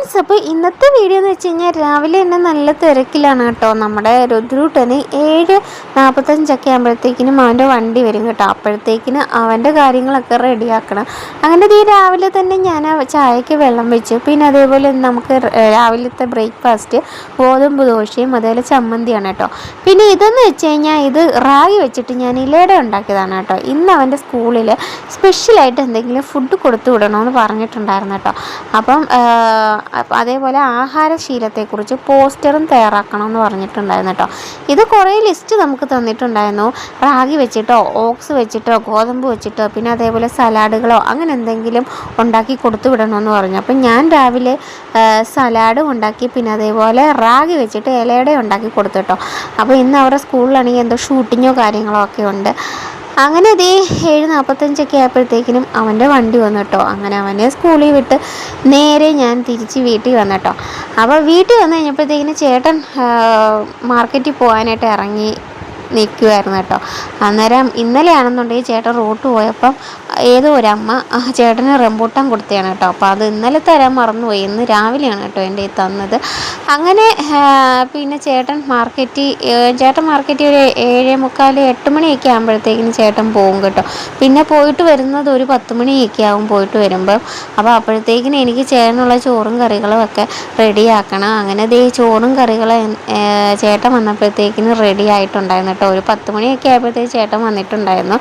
Friends, അപ്പോൾ ഇന്നത്തെ video എന്ന് വെച്ച് കഴിഞ്ഞാൽ രാവിലെ തന്നെ നല്ല തിരക്കിലാണ് കേട്ടോ. നമ്മുടെ രുദ്രൂട്ടന് 7:45 ആകുമ്പോഴത്തേക്കിനും അവൻ്റെ വണ്ടി വരും കേട്ടോ. അപ്പോഴത്തേക്കിന് അവൻ്റെ കാര്യങ്ങളൊക്കെ റെഡിയാക്കണം. അങ്ങനെ ഈ രാവിലെ തന്നെ ഞാൻ ചായക്ക് വെള്ളം വെച്ചു. പിന്നെ അതേപോലെ നമുക്ക് രാവിലത്തെ ബ്രേക്ക്ഫാസ്റ്റ് ഗോതമ്പ് ദോശയും അതേപോലെ ചമ്മന്തിയാണ് കേട്ടോ. പിന്നെ ഇതെന്ന് വെച്ച് കഴിഞ്ഞാൽ ഇത് റാഗി വെച്ചിട്ട് ഞാൻ ഇലയുടെ ഉണ്ടാക്കിയതാണ് കേട്ടോ. ഇന്ന് അവൻ്റെ സ്കൂളിൽ സ്പെഷ്യലായിട്ട് എന്തെങ്കിലും ഫുഡ് കൊടുത്തു വിടണമെന്ന് പറഞ്ഞിട്ടുണ്ടായിരുന്നു കേട്ടോ. അപ്പം അതേപോലെ ആഹാരശീലത്തെക്കുറിച്ച് പോസ്റ്ററും തയ്യാറാക്കണമെന്ന് പറഞ്ഞിട്ടുണ്ടായിരുന്നു കേട്ടോ. ഇത് കുറേ ലിസ്റ്റ് നമുക്ക് തന്നിട്ടുണ്ടായിരുന്നു. റാഗി വെച്ചിട്ടോ ഓട്സ് വെച്ചിട്ടോ ഗോതമ്പ് വെച്ചിട്ടോ പിന്നെ അതേപോലെ സലാഡുകളോ അങ്ങനെ എന്തെങ്കിലും ഉണ്ടാക്കി കൊടുത്തു വിടണമെന്ന് പറഞ്ഞു. അപ്പം ഞാൻ രാവിലെ സലാഡും ഉണ്ടാക്കി പിന്നെ അതേപോലെ റാഗി വെച്ചിട്ട് ഇലയുടെ ഉണ്ടാക്കി കൊടുത്തു കേട്ടോ. അപ്പോൾ ഇന്ന് അവരുടെ സ്കൂളിലാണെങ്കിൽ എന്തോ ഷൂട്ടിങ്ങോ കാര്യങ്ങളോ ഒക്കെ ഉണ്ട്. അങ്ങനെ 7:45 ആയപ്പോഴത്തേക്കിനും അവൻ്റെ വണ്ടി വന്നു കേട്ടോ. അങ്ങനെ അവനെ സ്കൂളിൽ വിട്ട് നേരെ ഞാൻ തിരിച്ച് വീട്ടിൽ വന്നു കേട്ടോ. അപ്പോൾ വീട്ടിൽ വന്നു കഴിഞ്ഞപ്പോഴത്തേക്കിനും ചേട്ടൻ മാർക്കറ്റിൽ പോകാനായിട്ട് ഇറങ്ങി നിൽക്കുമായിരുന്നു കേട്ടോ. അന്നേരം ഇന്നലെയാണെന്നുണ്ടെങ്കിൽ ചേട്ടൻ റോട്ട് പോയപ്പം ഏതോ ഒരമ്മ ചേട്ടന് റംബൂട്ടാൻ കൊടുത്തതാണ് കേട്ടോ. അപ്പോൾ അത് ഇന്നലെ തരാൻ മറന്നുപോയി. ഇന്ന് രാവിലെയാണ് കേട്ടോ എൻ്റെ തന്നത്. അങ്ങനെ പിന്നെ ചേട്ടൻ മാർക്കറ്റിൽ ഒരു 7:45 8 മണിയൊക്കെ ആകുമ്പോഴത്തേക്കിന് ചേട്ടൻ പോകും കേട്ടോ. പിന്നെ പോയിട്ട് വരുന്നത് ഒരു 10 മണിയൊക്കെ ആകും പോയിട്ട് വരുമ്പം. അപ്പോൾ അപ്പോഴത്തേക്കിന് എനിക്ക് ചേട്ടനുള്ള ചോറും കറികളും ഒക്കെ റെഡിയാക്കണം. അങ്ങനെ ചോറും കറികളും ചേട്ടൻ വന്നപ്പോഴത്തേക്കിന് റെഡി ആയിട്ടുണ്ടായിരുന്നു കേട്ടോ. ഒരു 10 മണിയൊക്കെ ആയപ്പോഴത്തേക്ക് ചേട്ടൻ വന്നിട്ടുണ്ടായിരുന്നു.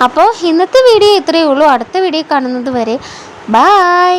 അപ്പോൾ ഇന്നത്തെ വീഡിയോ ഇത്രയേ ഉള്ളൂ. അടുത്ത വീഡിയോ കാണുന്നത് വരെ ബൈ.